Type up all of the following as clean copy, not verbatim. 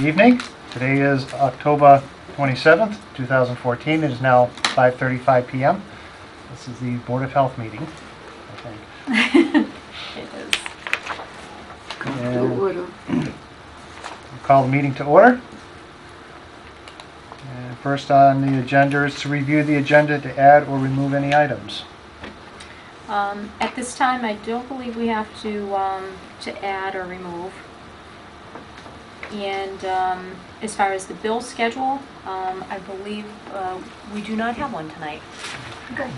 evening. Today is October 27th, 2014. It is now 5:35 p.m. This is the Board of Health meeting, I think. It is. And Order. we'll call the meeting to order. And first on the agenda is to review the agenda to add or remove any items. At this time, I don't believe we have to add or remove. And as far as the bill schedule, I believe we do not have one tonight. Good.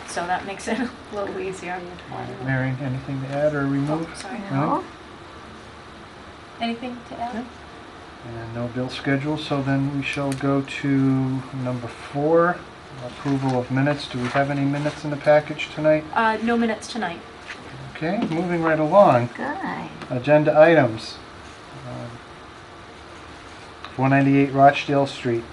So that makes it a little easier. Mary, anything to add or remove? Oh, sorry. No? Anything to add? And no bill schedule, so then we shall go to number 4, approval of minutes. Do we have any minutes in the package tonight? No minutes tonight. Okay, moving right along. Good. Agenda items. 498 Rochdale Street.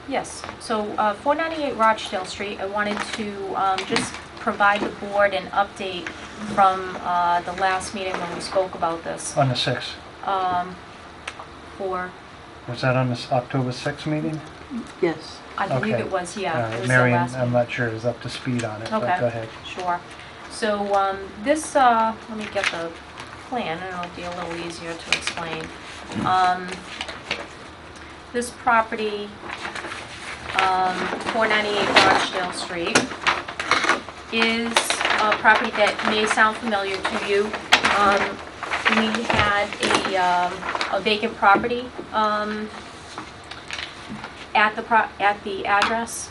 Yes, so 498 Rochdale Street, I wanted to just provide the board an update from the last meeting when we spoke about this. On the 6th. For, Was that on this October 6th meeting? Yes. I believe Okay. it was, yeah. It was the Mary, last I'm meeting. not sure is up to speed on it, but Okay. go ahead. Sure. So this, let me get the plan, and it'll be a little easier to explain. This property, 498 Rochdale Street, is a property that may sound familiar to you. We had a vacant property at the address.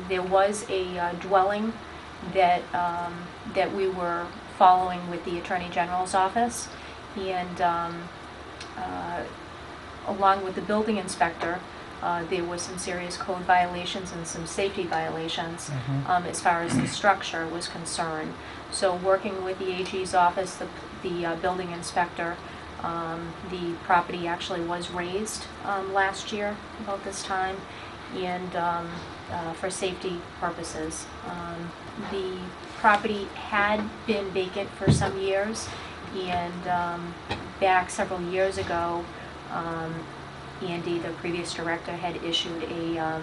There was a dwelling that we were following with the Attorney General's office, and along with the building inspector, there were some serious code violations and some safety violations as far as the structure was concerned. So working with the AG's office, the building inspector, the property actually was raised last year about this time, and for safety purposes. The property had been vacant for some years, and back several years ago, Andy, the previous director, had issued a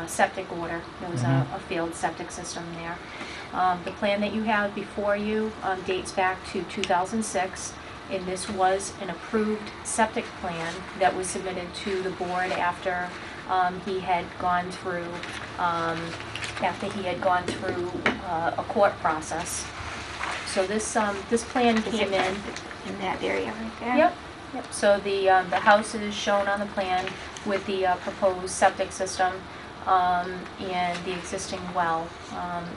septic order. There was a failed septic system there. The plan that you have before you dates back to 2006, and this was an approved septic plan that was submitted to the board after he had gone through a court process. So this plan came in. In that area right there? Yep. Yep. So the house is shown on the plan with the proposed septic system and the existing well.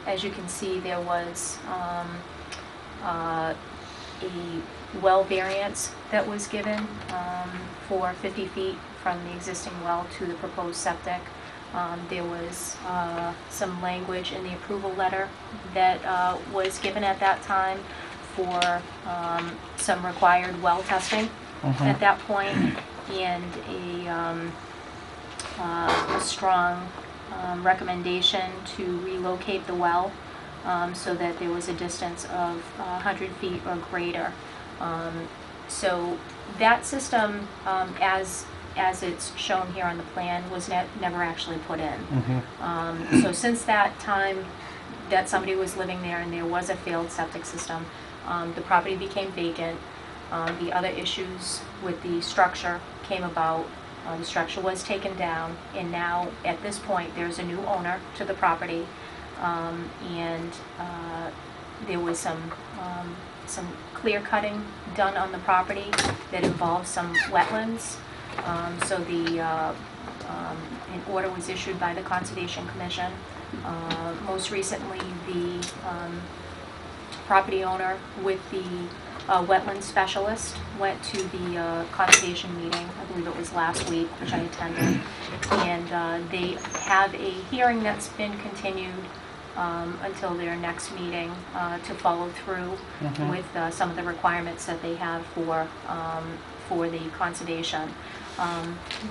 As you can see, there was a well variance that was given for 50 feet from the existing well to the proposed septic. There was some language in the approval letter that was given at that time for some required well testing at that point, and a strong recommendation to relocate the well so that there was a distance of 100 feet or greater. So that system, as it's shown here on the plan, was never actually put in. So since that time that somebody was living there and there was a failed septic system, the property became vacant. The other issues with the structure came about. The structure was taken down, and now at this point there's a new owner to the property, and there was some clear cutting done on the property that involved some wetlands. So an order was issued by the Conservation Commission. Most recently, the property owner with the wetland specialist went to the conservation meeting, I believe it was last week, which I attended, and they have a hearing that's been continued until their next meeting to follow through with some of the requirements that they have for the conservation.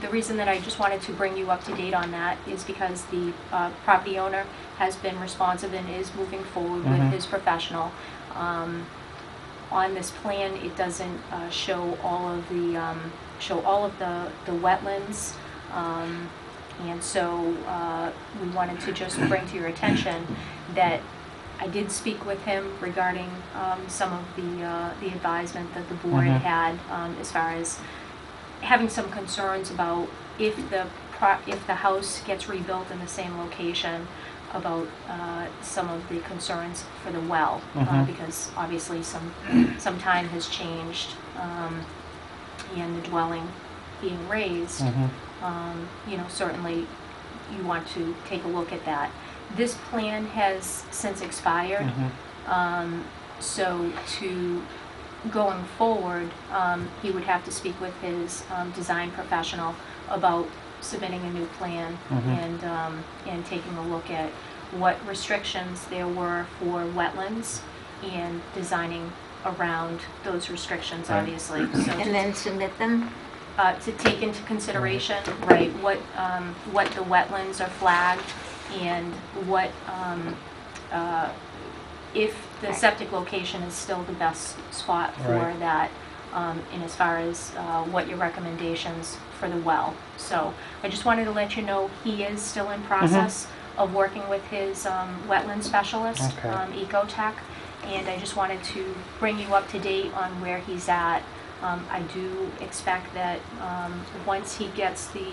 The reason that I just wanted to bring you up to date on that is because the property owner has been responsive and is moving forward with his professional. On this plan, it doesn't show all of the show all of the wetlands. And so we wanted to just bring to your attention that I did speak with him regarding some of the advisement that the board Mhm. had as far as having some concerns about if the house gets rebuilt in the same location, about some of the concerns for the well, Mhm. because obviously some time has changed, and the dwelling being raised. Mhm. Certainly you want to take a look at that. This plan has since expired, Mhm. so to going forward, he would have to speak with his design professional about submitting a new plan Mhm. and taking a look at what restrictions there were for wetlands and designing around those restrictions, Right. obviously. So And then submit them? to take into consideration, right, what the wetlands are flagged and what, if the septic location is still the best spot for Right. that, and as far as what your recommendations for the well. So I just wanted to let you know he is still in process of working with his wetland specialist, Okay. Ecotech, and I just wanted to bring you up to date on where he's at. I do expect that once he gets the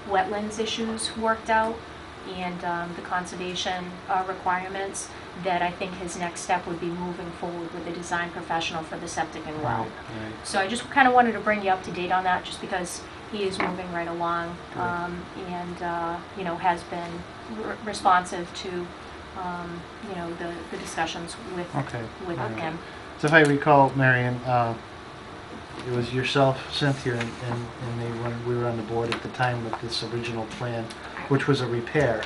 wetlands issues worked out and the conservation requirements, that I think his next step would be moving forward with a design professional for the septic and well. Right, right. So I just kind of wanted to bring you up to date on that, just because he is moving right along, Right. and has been responsive to the discussions with Okay. with All right. him. So if I recall, Marion, it was yourself, Cynthia, and they, when we were on the board at the time with this original plan, which was a repair,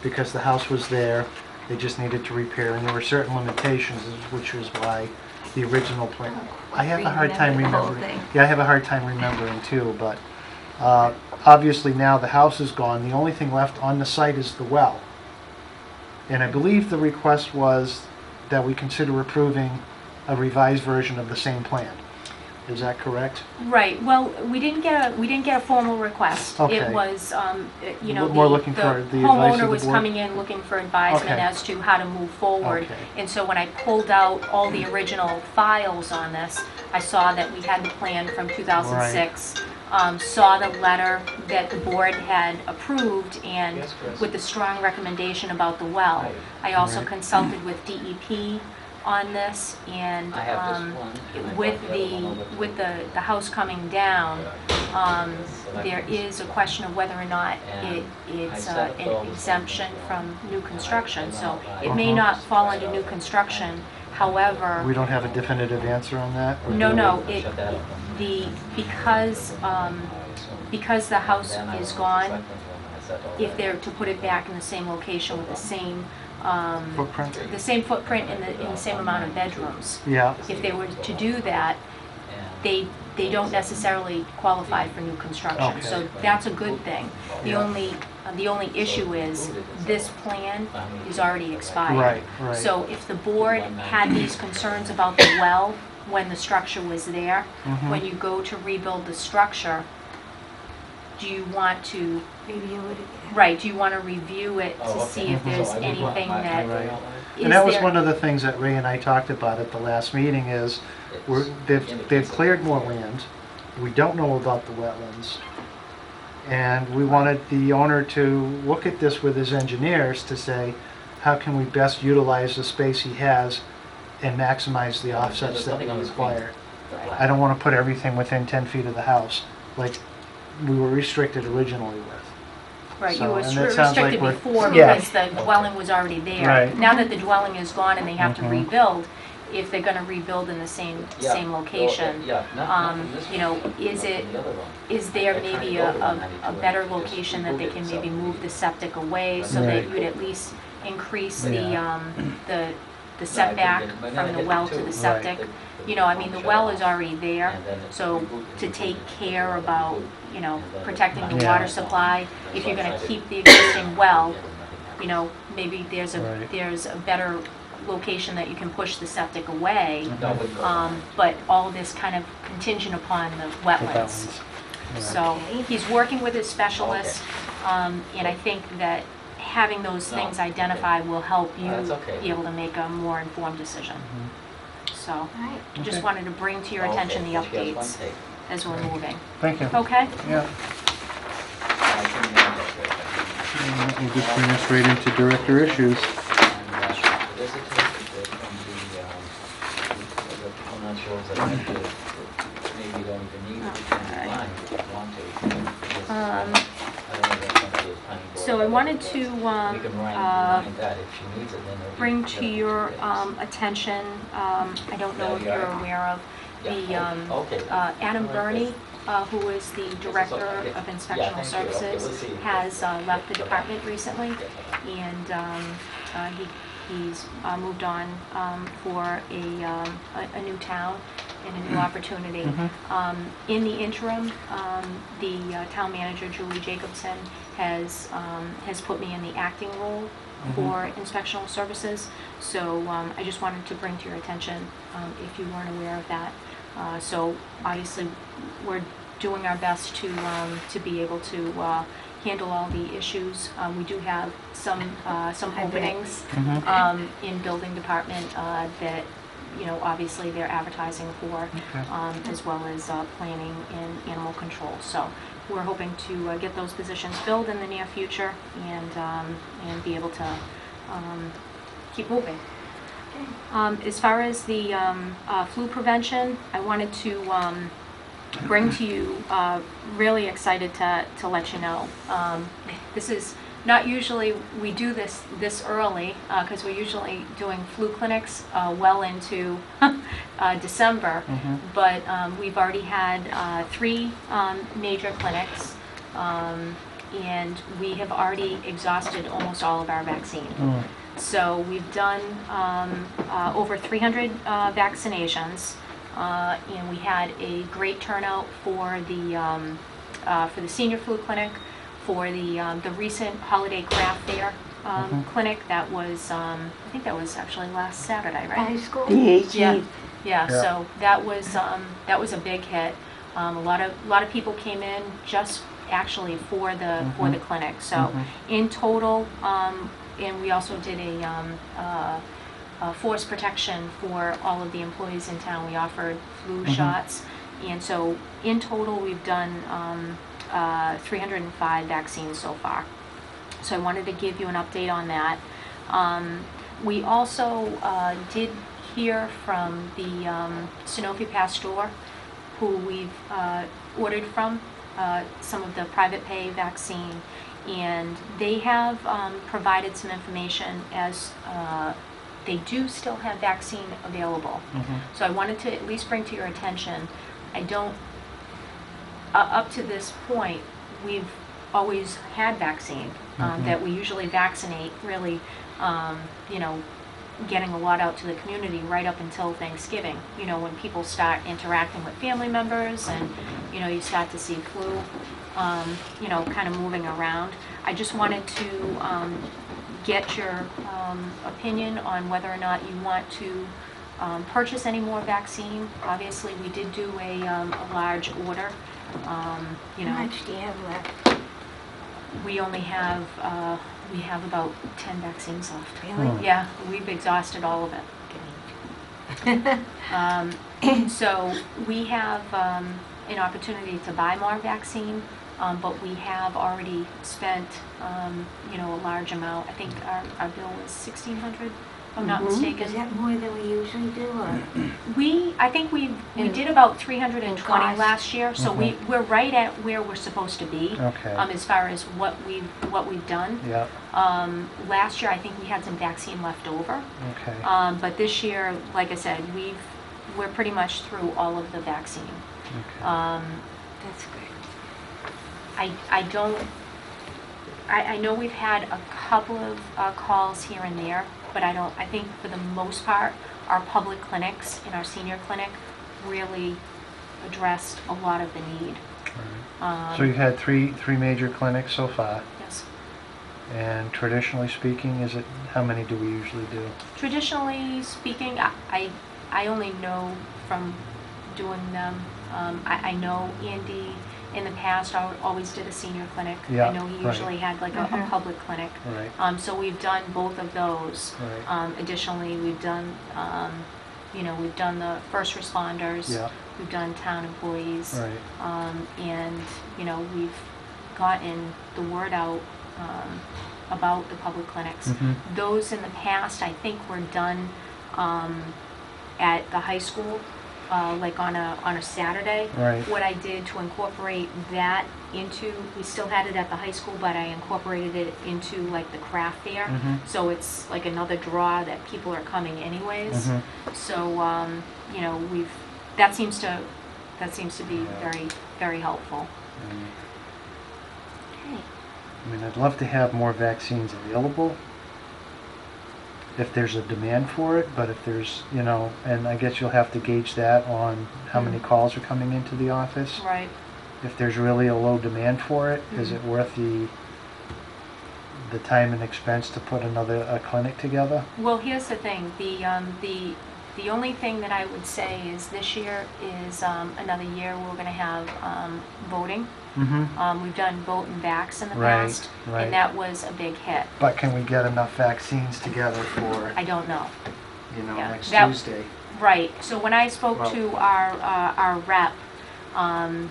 because the house was there, they just needed to repair, and there were certain limitations, which was why the original plan. I have a hard time Remember the whole remembering. thing. Yeah, I have a hard time remembering too, but obviously now the house is gone. The only thing left on the site is the well. And I believe the request was that we consider approving a revised version of the same plan. Is that correct? Right, well, we didn't get a formal request. Okay. It was, More looking for the advice of the homeowner was board? coming in looking for advisement Okay. as to how to move forward. Okay. And so when I pulled out all the original files on this, I saw that we had the plan from 2006. Saw the letter that the board had approved, and Yes, Chris. with the strong recommendation about the well. I also Right. consulted with DEP on this, and I have this one, and I with brought the other one over to with you. the house coming down, there is a question of whether or not it's an exemption from new construction. So it may not fall under new construction, however, We don't have a definitive answer on that? or no, do we? no, Shut that off. because the house Then I is will gone, select the one I set all if that. they're to put it back in the same location with the same Footprint? and the same amount of bedrooms, Yeah, if they were to do that, And they don't necessarily qualify for new construction. Okay. So that's a good thing. The Yeah. only issue is this plan is already expired. right, right. So if the board had these concerns about the well when the structure was there, Mhm. when you go to rebuild the structure, do you want to, Review it again. right, do you want to review it Oh, to okay. see if Mhm. there's So I would anything want my- that Right. is And that was there? one of the things that Ray and I talked about at the last meeting is, they've cleared more land. We don't know about the wetlands. And we wanted the owner to look at this with his engineers to say, how can we best utilize the space he has and maximize the offsets that we require? I don't want to put everything within 10 feet of the house, like we were restricted originally with. Right, you So, were and it sounds like restricted we're- before Yeah. because the dwelling was already there. Right. Now that the dwelling is gone and they have to Mhm. rebuild, if they're gonna rebuild in the same location, is there maybe a better location that they can maybe move the septic away so that Right. you'd at least increase Yeah. the setback from the well to the septic? I mean, the well is already there, so to take care about, protecting the Yeah. water supply, if you're gonna keep the existing well, maybe there's Right. there's a better location that you can push the septic away. Mhm. But all this kind of contingent upon the The wetlands. wetlands. So Okay. he's working with his specialist, and I think that having those No, things okay. identified will help you That's okay. be able to make a more informed decision. Mhm. So, All right. just Okay. wanted to bring to your attention the Okay, she has one updates take. as we're moving. Thank you. Okay? Yeah. I couldn't manage that right there. And that will just bring us right into director issues. And this is from the, I'm not sure if I did, maybe you don't even need it, you can line if you want to. This, I don't know if that's something the planning board. So I wanted to We can rewind that if she needs it, then it'll be. bring to your days. attention, I don't know if Yeah, you're yeah. aware of, the Yeah, okay. Adam All right, Burney, who is the Director okay. of Yeah, Inspectional thank you. Okay, Services, we'll see. has left the department recently, Yeah. and he's moved on for a new town and a new opportunity. Mhm. In the interim, the town manager, Julie Jacobson, has put me in the acting role for inspectional services. So I just wanted to bring to your attention, if you weren't aware of that. So obviously, we're doing our best to be able to handle all the issues. We do have some openings in building department that, you know, obviously they're advertising for, Okay. as well as planning and animal control. So we're hoping to get those positions filled in the near future and be able to keep moving. As far as the flu prevention, I wanted to bring to you, really excited to let you know. This is not usually, we do this early, because we're usually doing flu clinics well into December. Mhm. But we've already had 3 major clinics, and we have already exhausted almost all of our vaccine. Mm. So we've done over 300 vaccinations, and we had a great turnout for the senior flu clinic, for the recent holiday craft fair clinic. That was, I think that was actually last Saturday, right? High school? Yeah, Yeah. yeah, so that was a big hit. A lot of people came in just actually for the clinic. So in total, and we also did a force protection for all of the employees in town. We offered flu shots, and so in total we've done 305 vaccines so far. So I wanted to give you an update on that. We also did hear from the Sanofi Pasteur, who we've ordered from some of the private pay vaccine, and they have provided some information as they do still have vaccine available. So I wanted to at least bring to your attention, I don't, up to this point, we've always had vaccine, that we usually vaccinate really, you know, getting a lot out to the community right up until Thanksgiving, you know, when people start interacting with family members and, you know, you start to see flu, you know, kind of moving around. I just wanted to get your opinion on whether or not you want to purchase any more vaccine. Obviously, we did do a large order. You How know, much do you have left? we only have we have about 10 vaccines left. Really? Yeah, we've exhausted all of it. So we have an opportunity to buy more vaccine, but we have already spent, you know, a large amount. I think our bill was $1,600, if I'm not mistaken. Is that more than we usually do, or? I think we In- did about 320 cost. last year, so we're right at where we're supposed to be. Okay. As far as what we've done. Yeah. Last year, I think we had some vaccine left over. Okay. But this year, like I said, we're pretty much through all of the vaccine. Okay. That's great. I know we've had a couple of calls here and there, but I think for the most part, our public clinics and our senior clinic really addressed a lot of the need. So you've had three major clinics so far, Yes. and traditionally speaking, how many do we usually do? Traditionally speaking, I only know from doing them, I know Andy In the past, I always did a senior clinic. Yeah, I know he right. usually had like a Mhm. public clinic. Right, So we've done both of those. right, Additionally, we've done, we've done the first responders. yeah, We've done town employees. right, And, we've gotten the word out about the public clinics. Mhm. Those in the past, I think, were done at the high school, like on a Saturday. Right. What I did to incorporate that into, we still had it at the high school, but I incorporated it into like the craft fair. Mhm. So it's like another draw that people are coming anyways. Mhm. So, that seems to be Yeah. very, very helpful. Mm. Okay. I mean, I'd love to have more vaccines available if there's a demand for it, but if there's, and I guess you'll have to gauge that on how many calls are coming into the office. Right. If there's really a low demand for it, is it worth the time and expense to put a clinic together? Well, here's the thing, the only thing that I would say is this year is another year we're gonna have voting. Mm-hmm. We've done vote and vax in the Right, past, right. and that was a big hit. But can we get enough vaccines together for, I don't know. Yeah, next that- Tuesday? Right, so when I spoke Well- to our rep,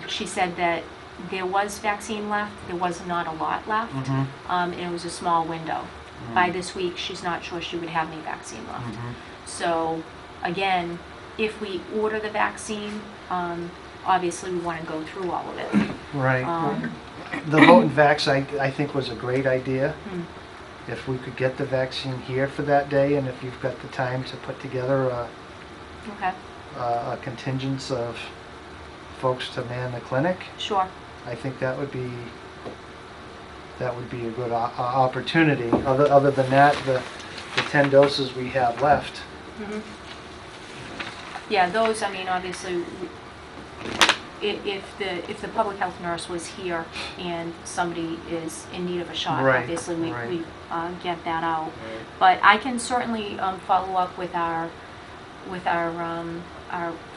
she said that there was vaccine left, there was not a lot left, Mhm. and it was a small window. By this week, she's not sure she would have any vaccine left. Mhm. So, again, if we order the vaccine, obviously we want to go through all of it. Right. Um, The vote and vax, I think, was a great idea. Hmm. If we could get the vaccine here for that day, and if you've got the time to put together Okay, a contingent of folks to man the clinic, sure. I think that would be a good opportunity. Other than that, the 10 doses we have left. Mhm. Yeah, those, I mean, obviously, if the public health nurse was here and somebody is in need of a shot, Right, obviously we right. get that out. But I can certainly follow up with our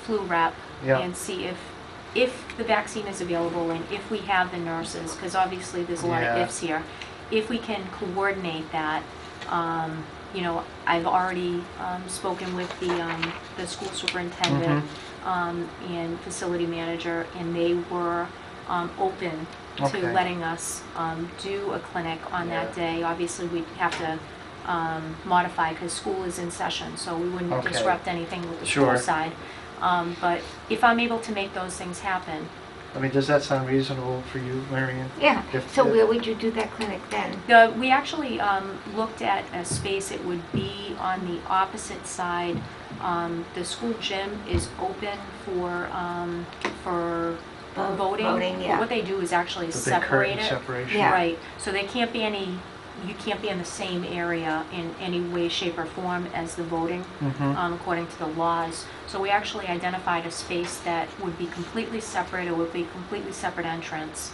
flu rep Yeah. and see if the vaccine is available and if we have the nurses, because obviously there's a lot of Yeah. ifs here. If we can coordinate that, I've already spoken with the school superintendent and facility manager, and they were open Okay. to letting us do a clinic on that Yeah. day. Obviously, we'd have to modify because school is in session, so we wouldn't Okay. disrupt anything with the Sure. school side. But if I'm able to make those things happen, I mean, does that sound reasonable for you, Marion? Yeah, If- so where would you do that clinic then? we actually looked at a space. It would be on the opposite side. The school gym is open for voting. Voting, yeah. But what they do is actually The big separate curtain it. separation? Yeah. Right, so they can't be you can't be in the same area in any way, shape, or form as the voting, Mhm. according to the laws. So we actually identified a space that would be completely separate, it would be completely separate entrance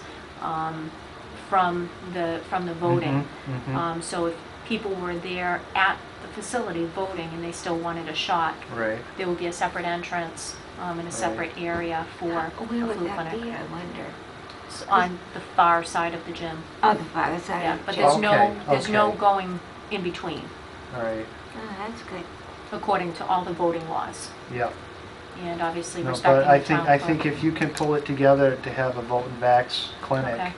from the voting. Mhm, mhm. So if people were there at the facility voting and they still wanted a shot, Right. there would be a separate entrance and a separate area for a Where would flu that clinic. be, I wonder? On the far side of the gym. Oh, the far side Yeah, of the but gym. there's no okay. going in between, All right. Oh, that's good. according to all the voting laws. Yep. And obviously No, respecting but the town I code. think if you can pull it together to have a vote and vax clinic, Okay,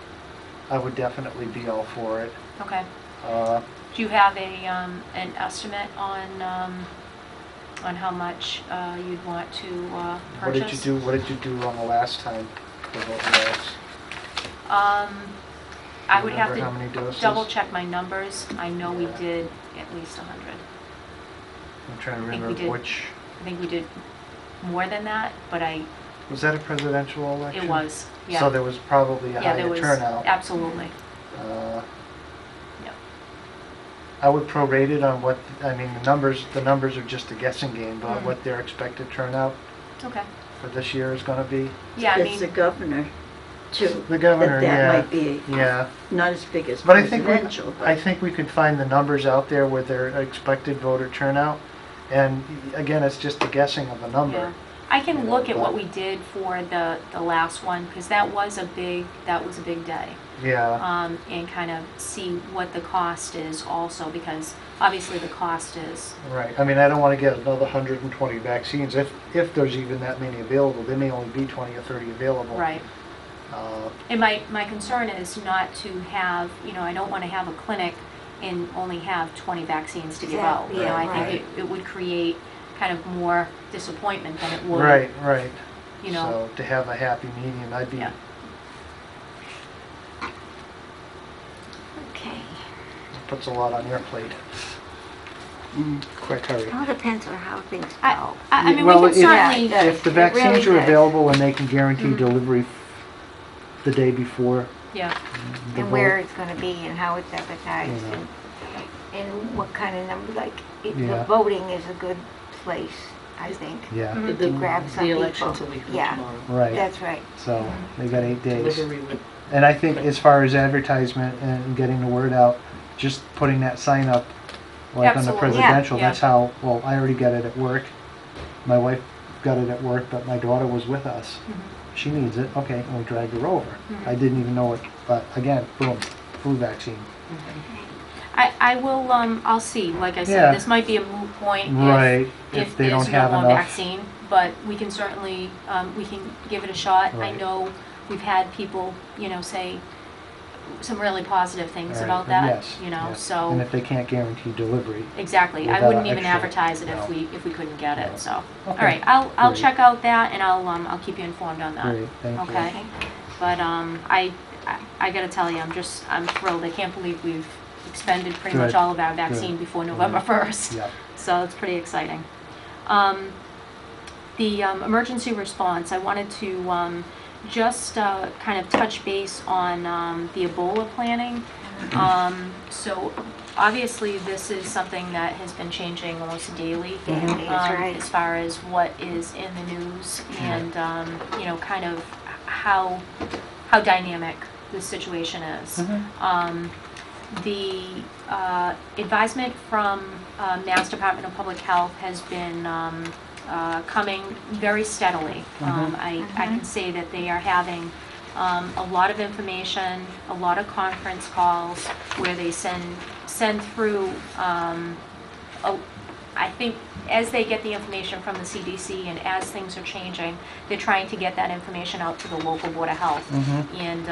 I would definitely be all for it. okay. Uh, Do you have an estimate on how much you'd want to What did you purchase? do? What did you do on the last time for vote and vax? I would have Remember how many to doses? double check my numbers. I know we Yeah. did at least 100. I'm trying to I think we remember did. which. I think we did more than that, but Was that a presidential election? it was, yeah. So there was probably a Yeah, there higher was, turnout. absolutely. Yep. I would prorate it on what, I mean, the numbers are just a guessing game, but Mm. what their expected turnout Okay. for this year is gonna be. Yeah, I It's the mean, governor, too. The governor, That yeah. might be Yeah, not as big as but I think presidential, I think we could find the numbers out there with their expected voter turnout. And again, it's just a guessing of a number. I can You know, look at what but- we did for the last one, because that was a big day. Yeah, And kind of see what the cost is also, because obviously the cost is, right. I mean, I don't want to get another 120 vaccines, if there's even that many available. There may only be 20 or 30 available. right. Uh, And my concern is not to have, I don't want to have a clinic and only have 20 vaccines to give out. Exactly, yeah, I right. think it would create kind of more disappointment than it would. Right, right. You know. So to have a happy medium, I'd be, Yeah. Okay. puts a lot on your plate. Quick hurry. It all depends on how things I, go. I mean, Well, we can if- certainly, Yeah, If the It really vaccines are does. available and they can guarantee Mhm. delivery the day before yeah, the And where vote. it's gonna be and how it's advertised Yeah. and what kind of number, like, the Yeah. voting is a good place, I think. Yeah, Mhm. To grab some The election's a people. week from Yeah. tomorrow. right. That's right. So they got 8 days. Delivery would, And I think as far as advertisement and getting the word out, just putting that sign up, like on the Absolutely. presidential, Yeah. that's how, well, I already got it at work. My wife got it at work, but my daughter was with us. Mhm. She needs it, okay, and we dragged her over. Mhm. I didn't even know it, but again, boom, flu vaccine. I will, I'll see, like I Yeah. said, this might be a moot point Right, if they don't there's no have more enough. vaccine, but we can certainly, we can give it a shot. I Right. know we've had people, say some really positive things Right, about that, yes, yes. so. And if they can't guarantee delivery, Exactly, I without wouldn't even extra- advertise it no. if we couldn't get No. it, so. All Okay. right, I'll Great. check out that and I'll keep you informed on that. great, thank you. Okay. But, I gotta tell you, I'm thrilled, I can't believe we've expended pretty much Good. all of our vaccine Good. before November 1st. Yep. So it's pretty exciting. The emergency response, I wanted to just kind of touch base on the Ebola planning. So obviously, this is something that has been changing almost daily. Mhm. That's right. As far as what is in the news and, kind of how dynamic this situation is. Mhm. The advisement from Mass Department of Public Health has been coming very steadily. Mhm. I can say that they are having a lot of information, a lot of conference calls where they send through, I think as they get the information from the CDC and as things are changing, they're trying to get that information out to the local Board of Health. Mhm. And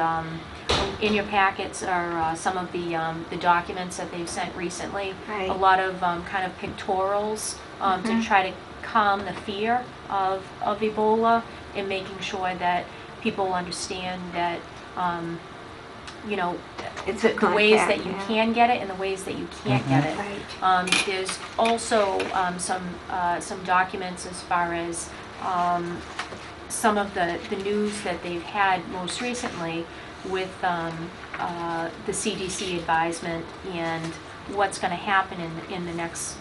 in your packets are some of the documents that they've sent recently. Right. A lot of kind of pictorials to try to calm the fear of Ebola and making sure that people understand that, It's a the ways that contact, you yeah. can get it and the ways that you can't get it. Right. There's also some documents as far as some of the news that they've had most recently with the CDC advisement and what's going to happen in the next,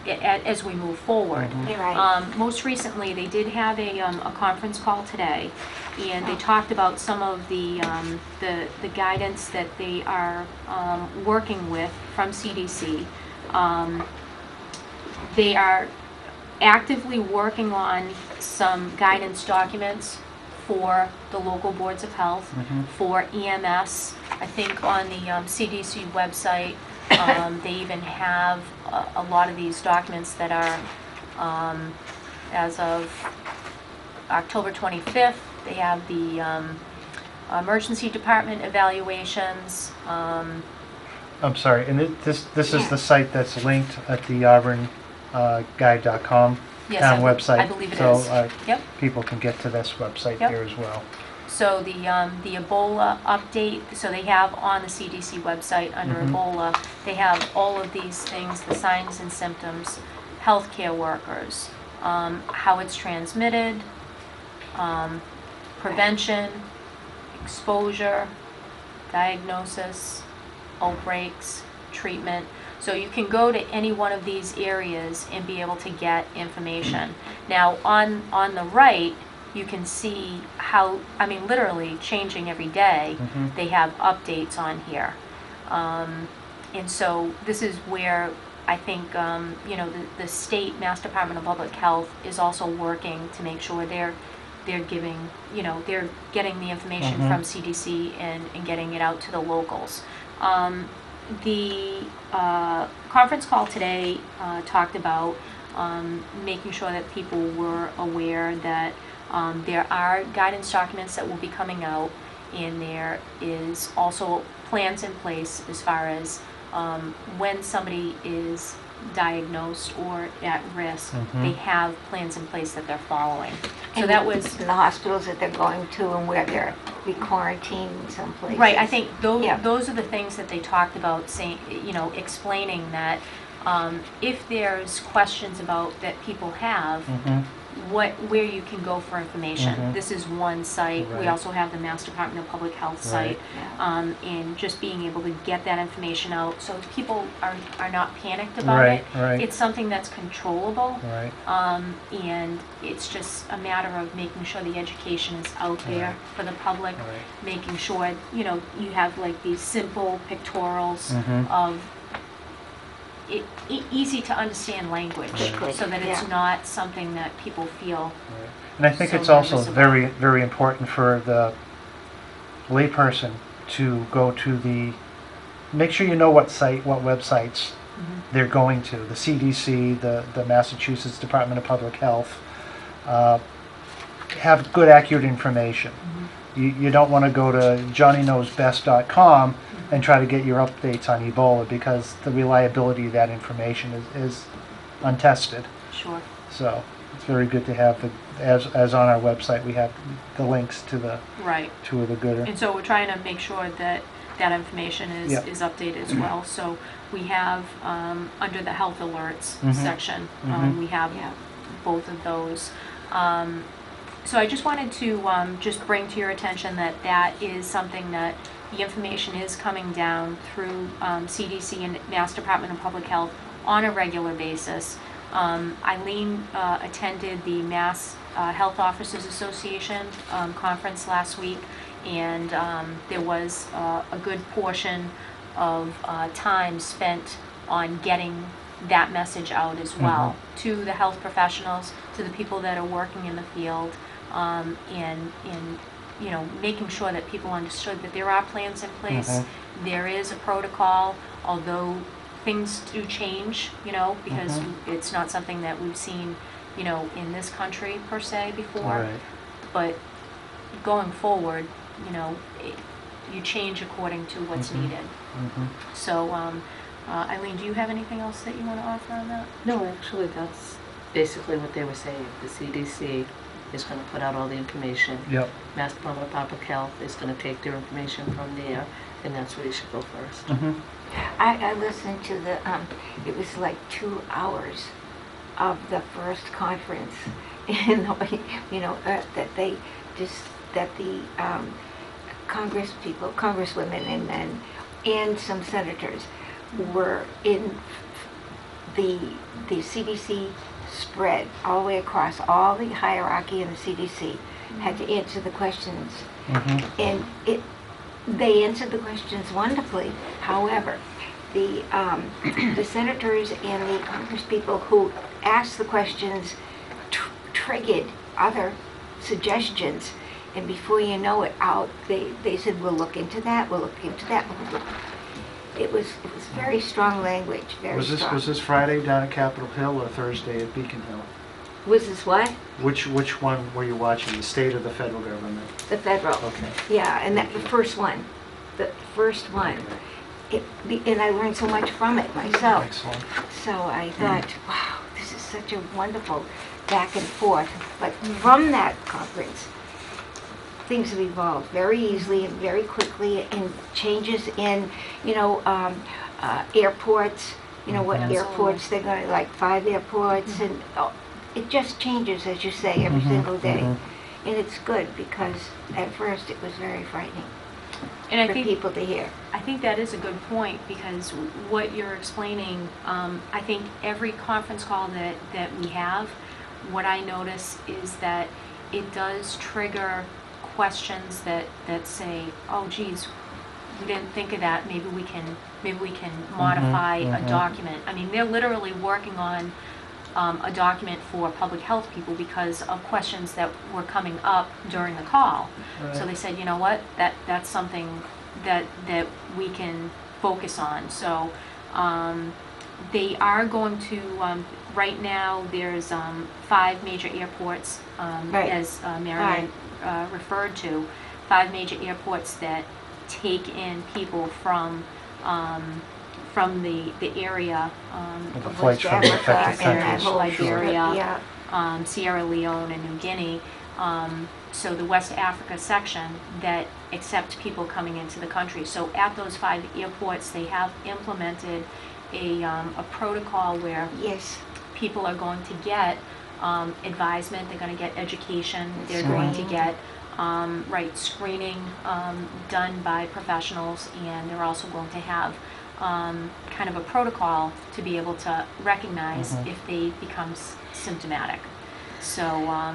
as we move forward. You're right. Most recently, they did have a conference call today, and they talked about some of the guidance that they are working with from CDC. They are actively working on some guidance documents for the local boards of health, Mhm. for EMS. I think on the CDC website, they even have a lot of these documents that are, as of October 25th, they have the emergency department evaluations. I'm sorry, and this is Yeah. the site that's linked at the auburnguide.com Yes, town I website. believe it So is. Yep. people can get to this website Yep. there as well. So the Ebola update, so they have on the CDC website under Mhm. Ebola, they have all of these things, the signs and symptoms, healthcare workers, how it's transmitted, prevention, exposure, diagnosis, outbreaks, treatment. So you can go to any one of these areas and be able to get information. Now, on the right, you can see how, literally changing every day, Mhm. they have updates on here. And so this is where I think, you know, the state Mass Department of Public Health is also working to make sure they're giving, you know, they're getting the information from CDC and getting it out to the locals. The conference call today talked about making sure that people were aware that there are guidance documents that will be coming out, and there is also plans in place as far as when somebody is diagnosed or at risk, they have plans in place that they're following. So And that was, the hospitals that they're going to and where they're be quarantined someplace. right, I think Yeah. those are the things that they talked about, saying, you know, explaining that if there's questions about that people have, where you can go for information. This is one site. We Right. also have the Mass Department of Public Health site. Yeah. And just being able to get that information out, so if people are not panicked about Right, it. right. It's something that's controllable. Right. And it's just a matter of making sure the education is out there Right. for the public, Right. making sure, you know, you have like these simple pictorials Mhm. of easy to understand language, Right. so that it's Yeah. not something that people feel. Right. And I think So it's also nervous about. very, very important for the layperson to go to make sure you know what websites they're going to. The CDC, the Massachusetts Department of Public Health, have good, accurate information. You don't want to go to johnnyknowsbest.com and try to get your updates on Ebola, because the reliability of that information is untested. Sure. So it's very good to have as on our website, we have the links to the Right. two of the gooder. And so we're trying to make sure that that information is, Yep. is updated as well. So we have, under the health alerts section, we have Yeah. both of those. So I just wanted to just bring to your attention that that is something that the information is coming down through CDC and Mass Department of Public Health on a regular basis. Eileen attended the Mass Health Officers Association conference last week, and there was a good portion of time spent on getting that message out as well to the health professionals, to the people that are working in the field, and you know, making sure that people understood that there are plans in place. There is a protocol, although things do change, you know, because it's not something that we've seen, you know, in this country per se before. Right. But going forward, you know, you change according to what's needed. So, Eileen, do you have anything else that you want to offer on that? No, actually, that's basically what they were saying. The CDC is going to put out all the information. Yep. Mass Department of Public Health is going to take their information from there, and that's where you should go first. I listened to it was like 2 hours of the first conference, and you know, that the congresswomen and men, and some senators were in the CDC spread all the way across all the hierarchy in the CDC, had to answer the questions, and they answered the questions wonderfully. However, the senators and the congresspeople who asked the questions triggered other suggestions, and before you know it, they said, we'll look into that, we'll look into that. It was very strong language, very strong. Was this Friday down at Capitol Hill or Thursday at Beacon Hill? Was this what? Which one were you watching? The state or the federal government? The federal. Okay. Yeah, and that the first one. The first one. And I learned so much from it myself. Excellent. So I thought, wow, this is such a wonderful back and forth. But from that conference, things have evolved very easily and very quickly, and changes in, you know, airports, you know, what Absolutely. airports they're going to, like 5 airports, and it just changes, as you say, every single day. And it's good, because at first it was very frightening And I for think people to hear. I think that is a good point, because what you're explaining, I think every conference call that we have, what I notice is that it does trigger questions that say, oh geez, we didn't think of that, maybe we can modify a document. I mean, they're literally working on a document for public health people because of questions that were coming up during the call. So they said, you know what, that's something that we can focus on. So they are going to, right now, there's 5 major airports, Right. as Marianne referred to, 5 major airports that take in people from the area The of flights from the West affected Africa and that countries. whole Liberia, Yeah, Sierra Leone and New Guinea. So the West Africa section that accept people coming into the country. So at those 5 airports, they have implemented a protocol where yes, people are going to get advisement, they're going to get education, they're going to Screening. get screening done by professionals, and they're also going to have kind of a protocol to be able to recognize if they become symptomatic. So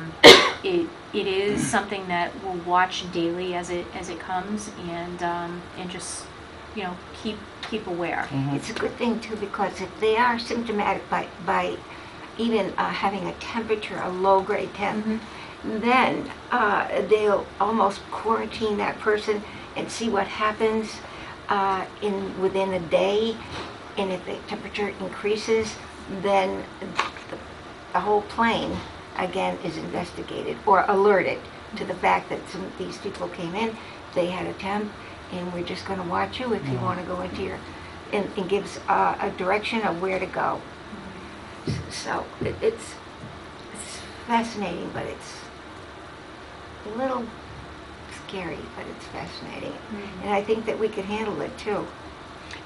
it is something that we'll watch daily as it comes, and just keep aware. it's a good thing too, because if they are symptomatic by even having a temperature, a low-grade temp, then they'll almost quarantine that person and see what happens within a day. And if the temperature increases, then the whole plane again is investigated or alerted to the fact that some of these people came in, they had a temp, and we're just going to watch you if you want to go into your, and gives a direction of where to go. So it's fascinating, but it's a little scary, but it's fascinating. And I think that we could handle it too.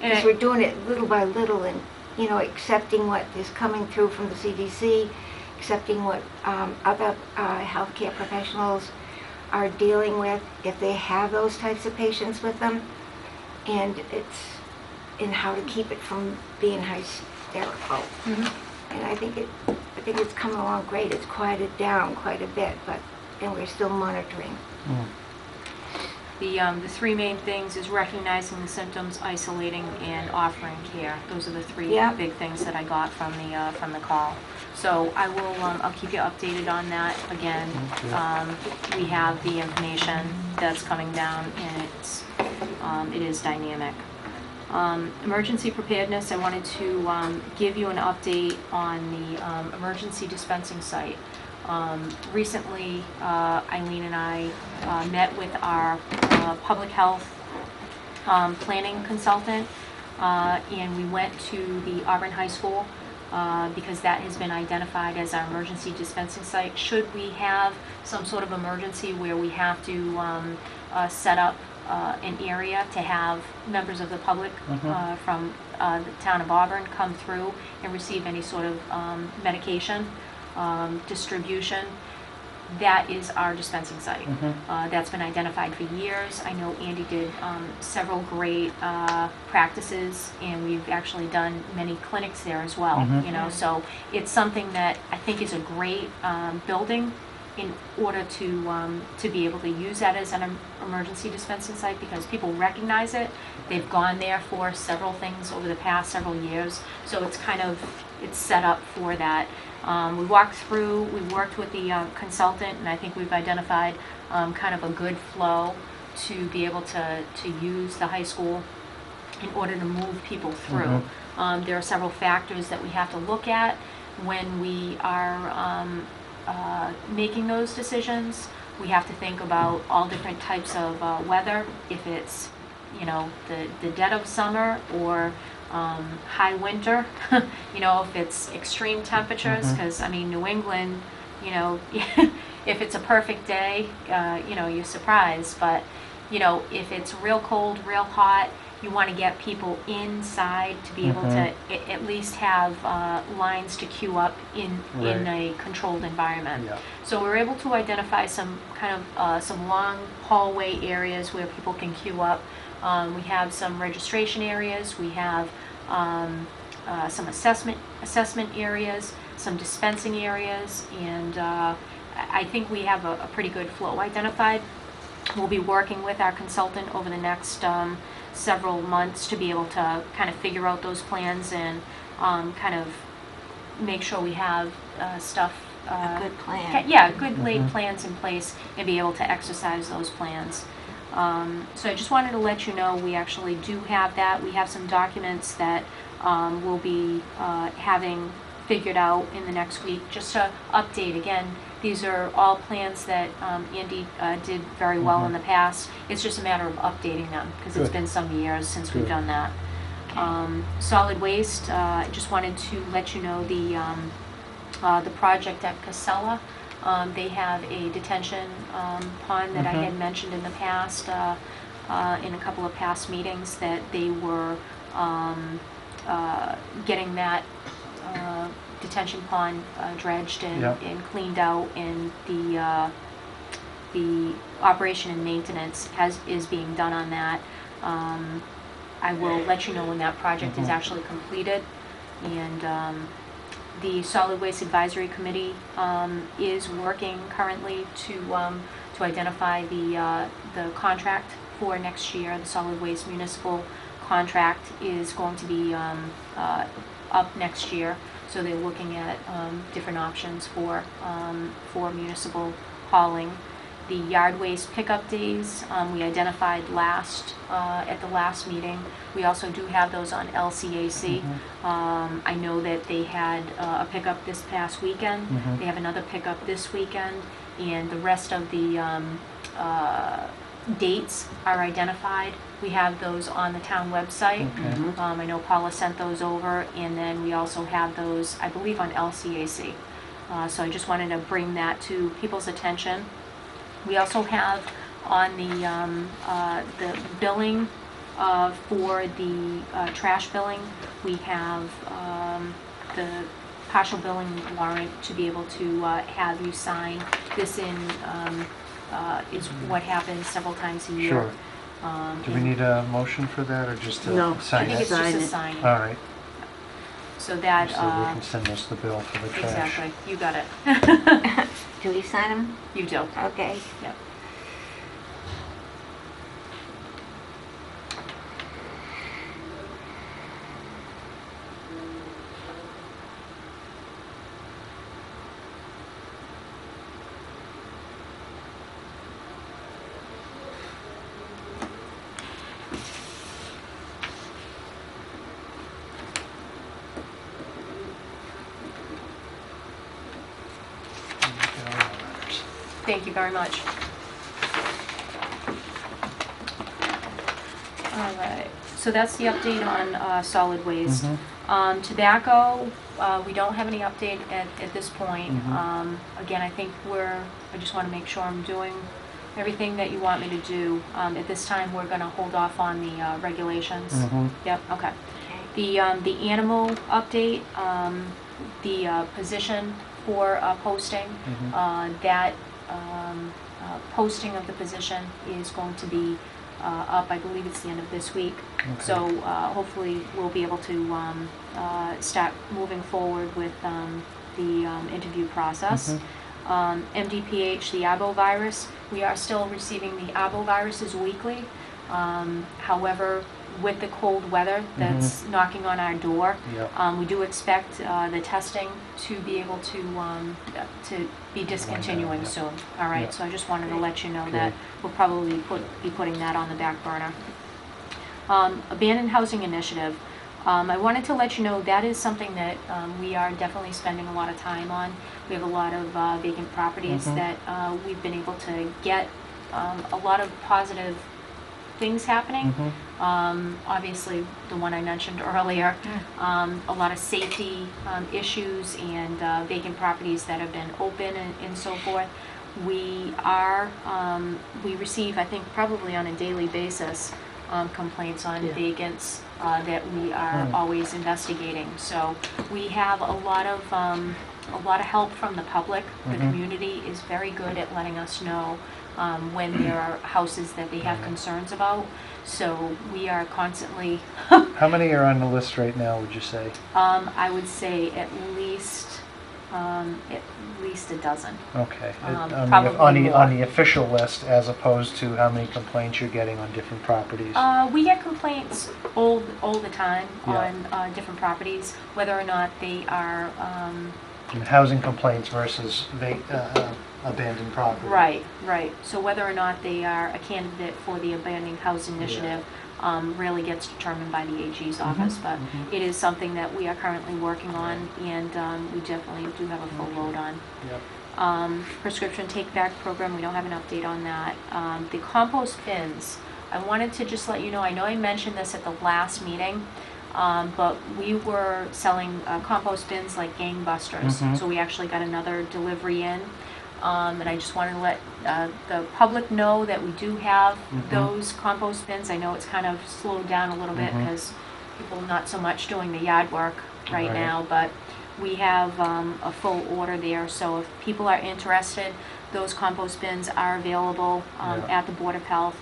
And Because we're doing it little by little, and accepting what is coming through from the CDC, accepting what other healthcare professionals are dealing with if they have those types of patients with them, and and how to keep it from being hysterical. And I think it's coming along great. It's quieted down quite a bit, and we're still monitoring. The 3 main things is recognizing the symptoms, isolating, and offering care. Those are the 3 Yeah. big things that I got from the call. So I will, I'll keep you updated on that. Again, we have the information that's coming down, and it is dynamic. Emergency preparedness, I wanted to give you an update on the emergency dispensing site. Recently, Eileen and I met with our public health planning consultant, and we went to the Auburn High School because that has been identified as our emergency dispensing site. Should we have some sort of emergency where we have to set up an area to have members of the public from the town of Auburn come through and receive any sort of medication distribution, that is our dispensing site. That's been identified for years. I know Andy did several great practices, and we've actually done many clinics there as well. So it's something that I think is a great building in order to be able to use that as an emergency dispensing site, because people recognize it. They've gone there for several things over the past several years, so it's set up for that. We walked through, we worked with the consultant, and I think we've identified kind of a good flow to be able to use the high school in order to move people through. There are several factors that we have to look at when we are making those decisions. We have to think about all different types of weather, if it's the dead of summer or high winter, if it's extreme temperatures, because New England, if it's a perfect day, you're surprised, but if it's real cold, real hot, you want to get people inside to be able to at least have lines to queue up in a controlled environment. So we're able to identify some kind of some long hallway areas where people can queue up. We have some registration areas. We have some assessment areas, some dispensing areas, and I think we have a pretty good flow identified. We'll be working with our consultant over the next several months to be able to kind of figure out those plans and kind of make sure we have stuff. A good plan. Yeah, good laid plans in place and be able to exercise those plans. So I just wanted to let you know we actually do have that. We have some documents that we'll be having figured out in the next week. Just to update again, these are all plans that Andy did very well in the past. It's just a matter of updating them because it's Good. been some years since we've Good. done that. Solid waste, I just wanted to let you know the project at Casella. They have a detention pond that I had mentioned in the past, in a couple of past meetings, that they were getting that detention pond dredged and, Yep. and cleaned out, and the operation and maintenance is being done on that. I will let you know when that project is actually completed. And the Solid Waste Advisory Committee is working currently to identify the contract for next year. The solid waste municipal contract is going to be up next year, so they're looking at different options for municipal hauling. The yard waste pickup days we identified at the last meeting. We also do have those on LCAC. I know that they had a pickup this past weekend. They have another pickup this weekend, and the rest of the dates are identified. We have those on the town website. I know Paula sent those over, and then we also have those, I believe, on LCAC. So I just wanted to bring that to people's attention. We also have on the billing for the trash billing, we have the partial billing warrant to be able to have you sign. This is what happens several times a year. Sure. Do we need a motion for that, or just to No. I sign think it? it's just a Sign it. signing. All right, So that, so we can send us the bill for the trash. exactly, you got it. Do we sign them? You do. Okay. Yep. Thank you very much. All right, so that's the update on solid waste. Tobacco, we don't have any update at this point. Again, I think I just want to make sure I'm doing everything that you want me to do. At this time, we're going to hold off on the regulations. Yep, okay. The animal update, the position for posting, that posting of the position is going to be up, I believe it's the end of this week. So hopefully we'll be able to start moving forward with the interview process. MDPH, the arbovirus, we are still receiving the arboviruses weekly. However, with the cold weather that's knocking on our door, Yep. we do expect the testing to be able to be discontinuing Yep. soon. All right, Yep. so I just wanted to let you know Okay. that we'll probably be putting that on the back burner. Abandoned housing initiative. I wanted to let you know that is something that we are definitely spending a lot of time on. We have a lot of vacant properties that we've been able to get a lot of positive things happening. Obviously, the one I mentioned earlier, a lot of safety issues and vacant properties that have been open and so forth. We receive, I think, probably on a daily basis, complaints on Yeah. vacants that we are always investigating. So we have a lot of help from the public. The community is very good at letting us know when there are houses that they have concerns about. So we are constantly, How many are on the list right now, would you say? I would say at least At least a dozen. Okay. Probably more. On the official list, as opposed to how many complaints you're getting on different properties? We get complaints all the time Yeah. on different properties, whether or not they are, And housing complaints versus abandoned property. right. So whether or not they are a candidate for the Abandoned House Initiative really gets determined by the AG's office, but it is something that we are currently working on, and we definitely do have a full load on. Yep. Prescription take-back program, we don't have an update on that. The compost bins, I wanted to just let you know, I know I mentioned this at the last meeting, but we were selling compost bins like gangbusters. Mhm. So we actually got another delivery in. And I just wanted to let the public know that we do have those compost bins. I know it's kind of slowed down a little bit because people not so much doing the yard work right Right. now, but we have a full order there. So if people are interested, those compost bins are available Yeah. at the Board of Health.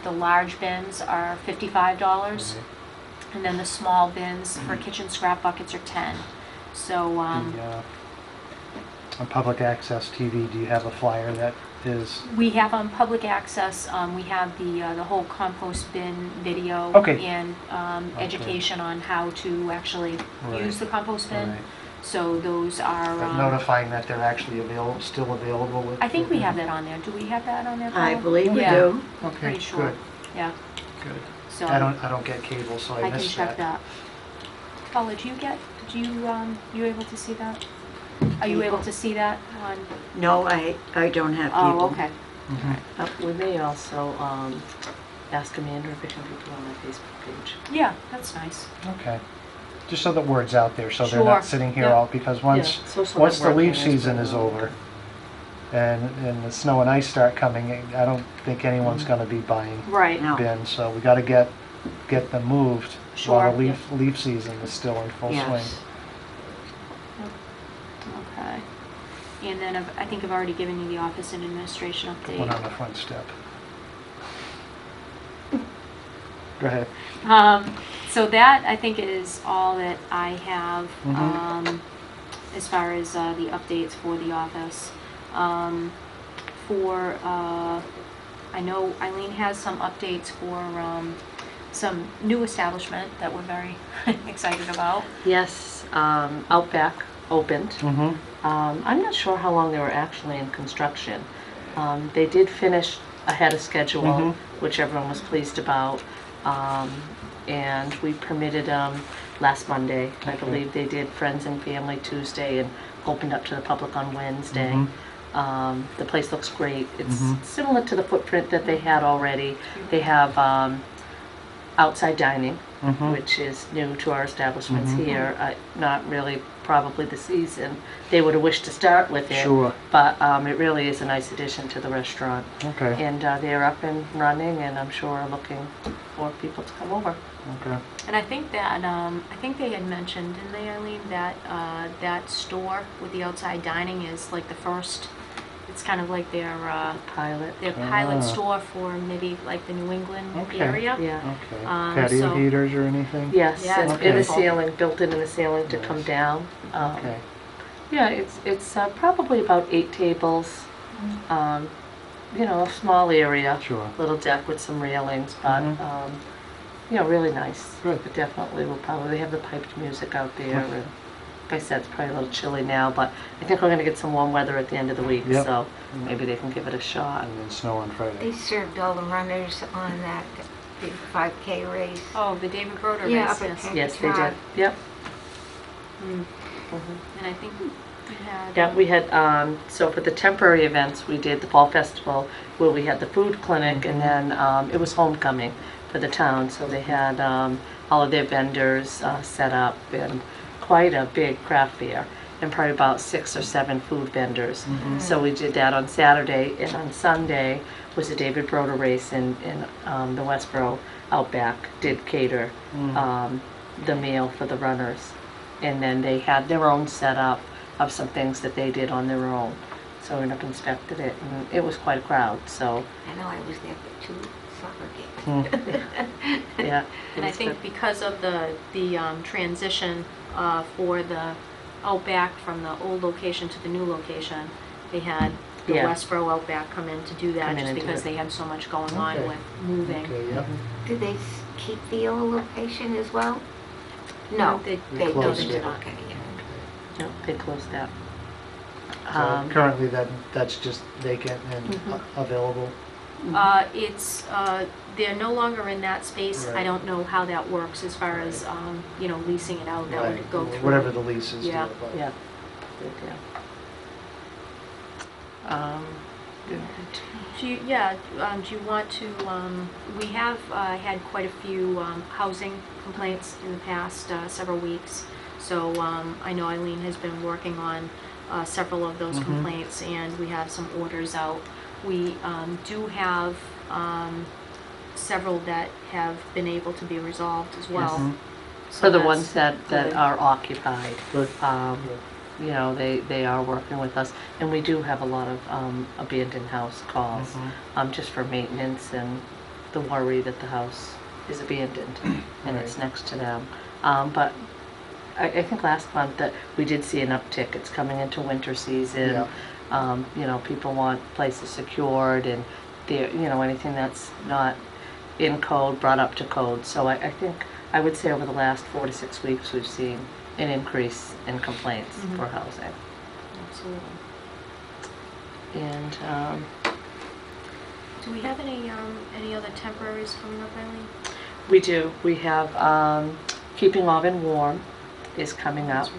The large bins are $55, and then the small bins for kitchen scrap buckets are $10. So On public access TV, do you have a flyer that is? we have on public access, we have the whole compost bin video Okay. and education on how to actually Right. use the compost bin. Right. So those are. But notifying that they're actually still available with? I think we have that on there. Do we have that on there? I Paula? believe we Yeah. do. Okay, Pretty sure. good, Yeah. good. So I don't get cable, so I I can missed check that. Paula, did you able to see that? Are you able to see that on? No, I don't have people. Oh, okay. Mhm. We may also ask Amanda if it can be put on my Facebook page. Yeah, that's nice. Okay. Just so the word's out there, so they're Sure. not sitting here Yep. all, because once Yeah, social the leaf networking season is is going on. over and the snow and ice start coming, I don't think anyone's gonna be buying Right. No. bins, so we gotta get them moved while the Sure. leaf season is still in full swing. Yes. Okay. And then I think I've already given you the office and administration The one update. on the front step. Go ahead. So that, I think, is all that I have Mhm. as far as the updates for the office. I know Eileen has some updates for some new establishment that we're very excited about. Yes, Outback opened. Mm-hmm. I'm not sure how long they were actually in construction. They did finish ahead of schedule, Mhm. which everyone was pleased about. And we permitted them last Monday. I Okay. believe they did Friends and Family Tuesday and opened up to the public on Wednesday. Mhm. The place looks great. It's Mhm. similar to the footprint that they had already. They have outside dining, Mhm. which is new to our establishments Mhm. here. Not really probably the season they would have wished to start with it, Sure. but it really is a nice addition to the restaurant. Okay. And they're up and running, and I'm sure are looking for people to come over. Okay. And I think that, I think they had mentioned, didn't they, Eileen, that that store with the outside dining is like the first, it's kind of like their Pilot. pilot Ah. store for maybe like the New England Okay. area. Yeah. Okay. Um, Patio so- heaters or anything? Yes, Yeah, and it's in the beautiful. ceiling, built in the ceiling to come Nice. down. Okay. Yeah, it's probably about 8 tables. A small area. Sure. Little deck with some railings, but Mhm. really nice. Good. But definitely will probably have the piped music out there. Okay. And like I said, it's probably a little chilly now, but I think we're going to get some warm weather at the end of the week, Yep. so maybe they can give it a shot. And then snow on They Friday. served all the runners on that big 5K race. Oh, the David Broder Yeah, race, up at yes. Penn. Yes, they did. Tried. Yep. Mm. Mhm. And I think we had. Yeah, we had, so for the temporary events, we did the Fall Festival, where we had the food clinic, and then it was homecoming for the town, so they had all of their vendors set up, and quite a big craft fair, and probably about 6 or 7 food vendors. So we did that on Saturday, and on Sunday was the David Broder race in the Westboro Outback, did cater the meal for the runners. And then they had their own setup of some things that they did on their own. So we went up and inspected it, and it was quite a crowd, so, I know I was there for 2 soccer games. yeah. it And I was think good. because of the transition for the out back from the old location to the new location, they had the Yeah. Westboro Outback come in to do that, Come in just and do because it. they had so much going on Okay. with moving. Okay, yep. Do they keep the old location as well? No, They, they closed don't. it. Okay, yeah. No, they closed that. So currently that's just vacant and Mhm. available. they're no longer in that space. I Right. don't know how that works as far as, leasing it out, that Right. would go through. Whatever the leases do. Yeah. but- Yeah. Good, yeah. Good. Do you want to, we have had quite a few housing complaints in the past several weeks. So I know Eileen has been working on several of those Mhm. complaints, and we have some orders out. We do have several that have been able to be resolved as well. Mhm. So For the that's ones that good. are occupied, Good. you know, they are working with us. And we do have a lot of abandoned house calls, Mhm. just for maintenance and the worry that the house is abandoned and it's Right. next to them. But I think last month that we did see an uptick. It's coming into winter season. People want places secured, and anything that's not in code brought up to code. So I think I would say over the last 4 to 6 weeks we've seen an increase in complaints Mhm. for housing. Absolutely. And Do we have any other temporaries coming up, Eileen? we do. We have Keeping Auburn Warm is coming up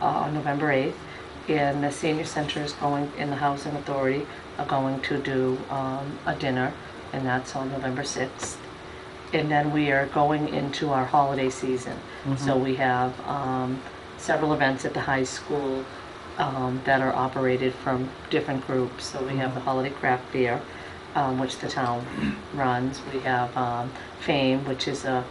on November 8th. And the senior center is going, in the Housing Authority, are going to do a dinner, and that's on November 6th. And then we are going into our holiday season. So we have several events at the high school that are operated from different groups. So we have the Holiday Craft Fair, which the town runs. We have Fame, which is a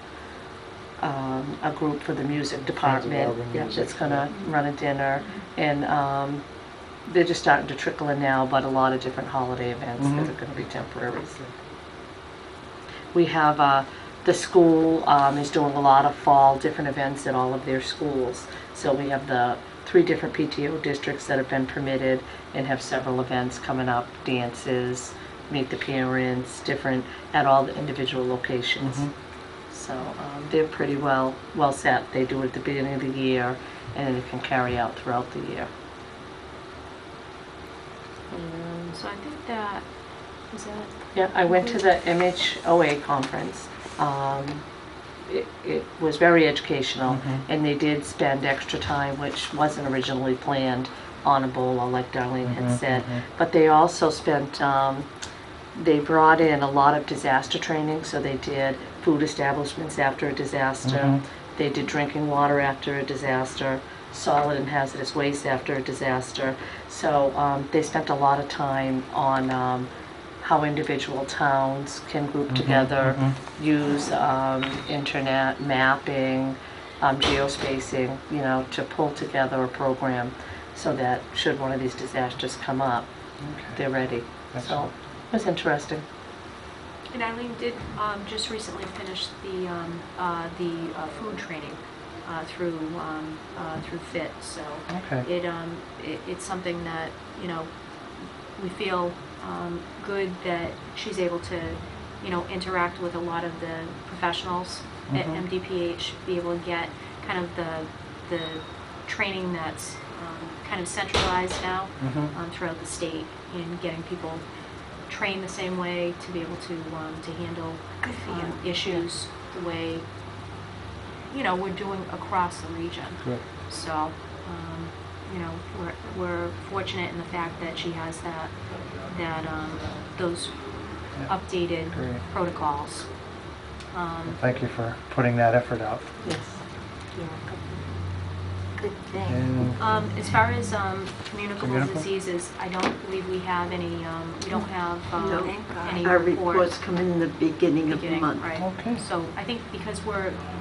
group for the music department. Auburn Yeah, Music, that's gonna run a dinner, and they're just starting to trickle in now, but a lot of different holiday events that Mhm. are gonna be temporaries. We have the school is doing a lot of fall different events at all of their schools. So we have the 3 different PTO districts that have been permitted and have several events coming up, dances, meet the parents, different at all the individual locations. Mhm. So they're pretty well set. They do it at the beginning of the year, and then it can carry out throughout the year. So I think that, is that? Yeah, I went to the MHOA conference. It was very educational, Mhm. and they did spend extra time, which wasn't originally planned, on Ebola, like Darlene had Mhm, said. mhm. But they also spent, they brought in a lot of disaster training, so they did food establishments after a disaster. Mhm. They did drinking water after a disaster, solid and hazardous waste after a disaster. So they spent a lot of time on how individual towns can group together, use internet mapping, geospacing, to pull together a program so that should one of these disasters come up, they're ready. So Excellent. it was interesting. And Eileen did just recently finish the food training through FIT, so Okay. it's something that, we feel good that she's able to, interact with a lot of the professionals at Mhm. MDPH, be able to get kind of the training that's kind of centralized now Mhm. throughout the state, and getting people trained the same way to be able to handle Good for you. issues the way, we're doing across the region. Good. So, we're fortunate in the fact that she has those Yeah. updated Great. protocols. Thank you for putting that effort out. Yes. You're welcome. Good thing. And As far as communicable Communicable? diseases, I don't believe we have any, we don't have No. Thank God. any Our reports. reports come in the beginning of the Beginning, month. right. Okay. So I think because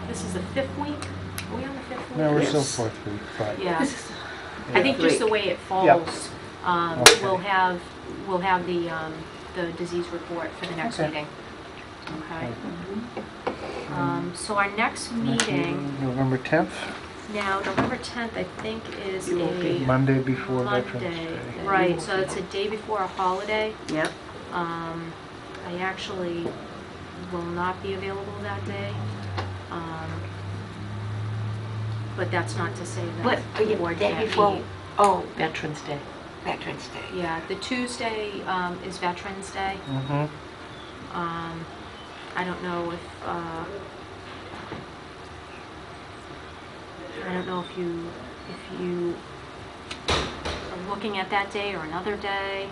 this is the 5th week, are we on the 5th week? no, we're still Yes. 4th week, but Yeah, This is- I think just the Great. way it falls, Okay. we'll have the disease report for the next Okay. meeting. Okay. So our next meeting, November 10th. Now, November 10th, I think, is You won't be a here. Monday before Veterans Monday. Day. you Right, won't so be it's a here. day before a holiday. Yep. I actually will not be available that day. But that's not to say What, that the board day can't before, meet. oh, Veterans Day. Veterans Day. Yeah, the Tuesday is Veterans Day. Mm-hmm. I don't know if, if you are looking at that day or another day.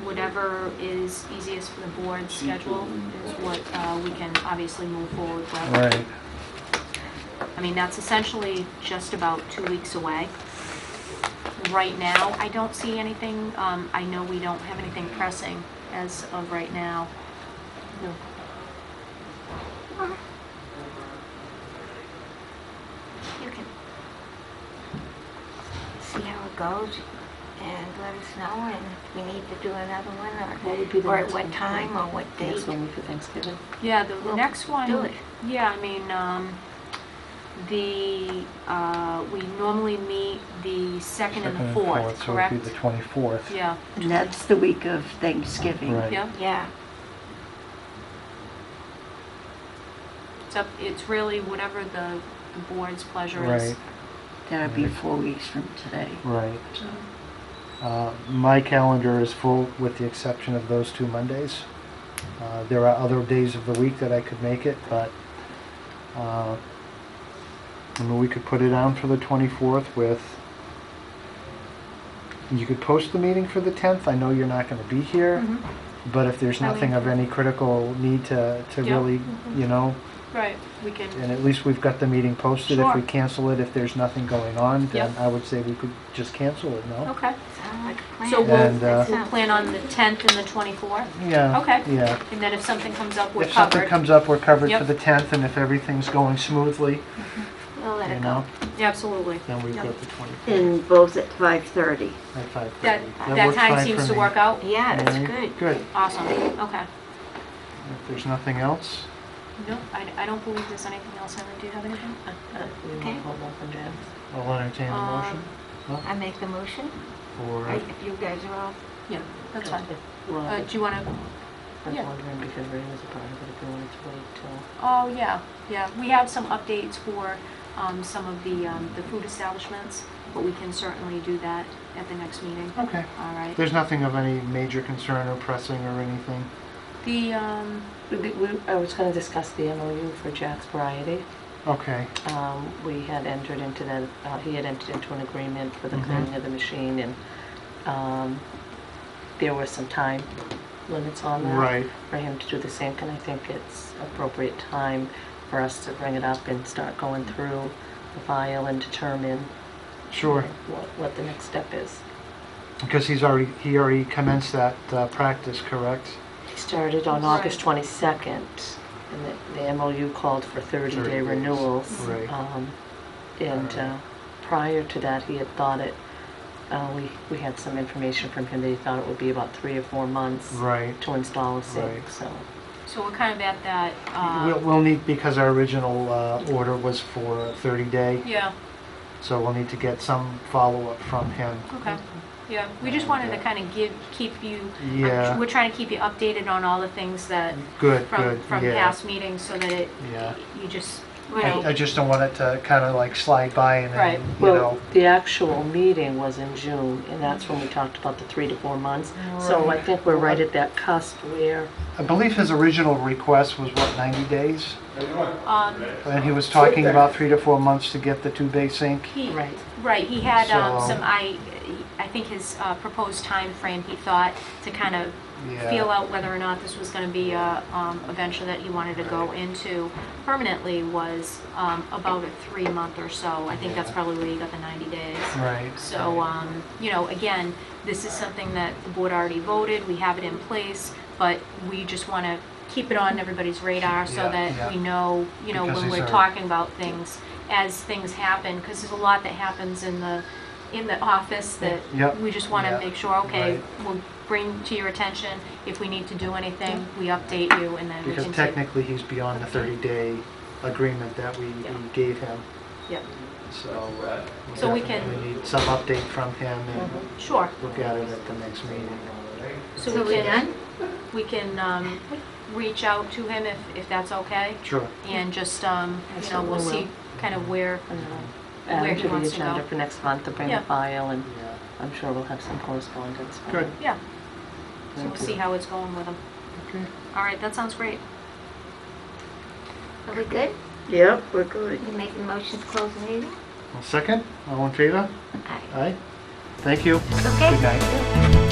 Whatever is easiest for the board's schedule is what we can obviously move forward with. Right. I mean, that's essentially just about 2 weeks away. Right now, I don't see anything, I know we don't have anything pressing as of right now. No. You can see how it goes and let us know, and if we need to do another one, What would be the or at next what one? time, or what date. Next one week for Thanksgiving. Yeah, the Well, next one. do it. Yeah, I mean, we normally meet the second and the fourth, So correct? it'd be the 24th. Yeah, And that's the week of Thanksgiving. Right. yeah. Yeah, It's really whatever the board's pleasure is. Right, That'll be 4 weeks from today. right. My calendar is full with the exception of those 2 Mondays. There are other days of the week that I could make it, but I mean, we could put it down for the 24th with, you could post the meeting for the 10th. I know you're not going to be here, Mhm. but if there's I mean- nothing of any critical need to Yeah. really, you know, Right, we can, and at least we've got the meeting posted. If Sure. we cancel it, if there's nothing going on, then Yep. I would say we could just cancel it, no? okay. sound like a plan. So we'll, And, we'll plan on the 10th and the 24th? Yeah. Okay. Yeah. And then if something comes up, we're If something covered? comes up, we're covered Yep. for the 10th, and if everything's going smoothly, We'll let you it know, go. Yeah, absolutely. then we've Yep. got the 24th And both at 5:30. at 5:30. That works time fine seems for to me. work out? Yeah, that's Alright, good. Good. Awesome, okay. If there's nothing else, No, I don't believe there's anything else, Erin, do you have anything? We Okay. won't hold off on Janice. I'll entertain a motion. I make the motion, Or, or if you guys are all, Yeah, that's fine. Well, Do you want to, I was yeah. wondering because Ray was a part of it, if we wanted to wait till. oh, yeah, yeah. We have some updates for some of the food establishments, but we can certainly do that at the next meeting. okay. All right. There's nothing of any major concern or pressing or anything. The, I was gonna discuss the MOU for Jack's Variety. Okay. We had entered into that, he had entered into an agreement for the Mhm. cleaning of the machine, and there were some time limits on that. Right. For him to do the same, and I think it's appropriate time for us to bring it up and start going through the file and determine Sure. what the next step is. Because he already commenced that practice, correct? He started on Right. August 22nd, and the MOU called for 30 30-day days. renewals. Right. And prior to that, he had thought it, we had some information from him that he thought it would be about 3 or 4 months Right. to install a sink, Right. so. so we're kind of at that, We'll need, because our original order was for a 30-day, yeah, so we'll need to get some follow-up from him. okay. Yeah, we just wanted to kind of keep you, Yeah. we're trying to keep you updated on all the things that, Good, from good, from yeah. past meetings, so that it, Yeah. you just, you Right. know, I just don't want it to kind of like slide by and Right. then, you Well, know. the actual meeting was in June, and that's when we talked about the 3 to 4 months. So I Right. think we're right at that cusp where, I believe his original request was, what, 90 days? um, And he was talking about 3 to 4 months to get the 2-bay sink? right, right, he had So- some, I think his proposed time frame. He thought to kind of feel Yeah. out whether or not this was going to be a venture that he wanted to go into permanently was about a 3-month or so. I think that's Yeah. probably where you got the 90 days. Right. So, you know, again, this is something that the board already voted, we have it in place, but we just want to keep it on everybody's radar so Yeah, that yeah. we know, you know, Because when these we're are- talking about things, as things happen, because there's a lot that happens in the office that Yep, we just want to yeah, make sure, okay, right. we'll bring to your attention, if we need to do anything, we update you, and then we Because can take. technically, he's beyond the 30-day agreement that we Yeah. gave him. Yep. So, So we definitely can- need some update from him and Sure. look at it at the next meeting. So So we we're can, done? we can reach out to him if that's okay. Sure. And just, we'll certainly see kind of where, Add Where him he to the wants to go. agenda for next month to bring Yeah. the file, and Yeah. I'm sure we'll have some correspondence. from Good. him. yeah. So Thank we'll you. see how it's going with him. Okay. All right, that sounds great. Are we good? Yep, we're good. You make the motion to close the meeting? Well, second, all in favor? Aye. Aye. Thank you. Okay. Good night.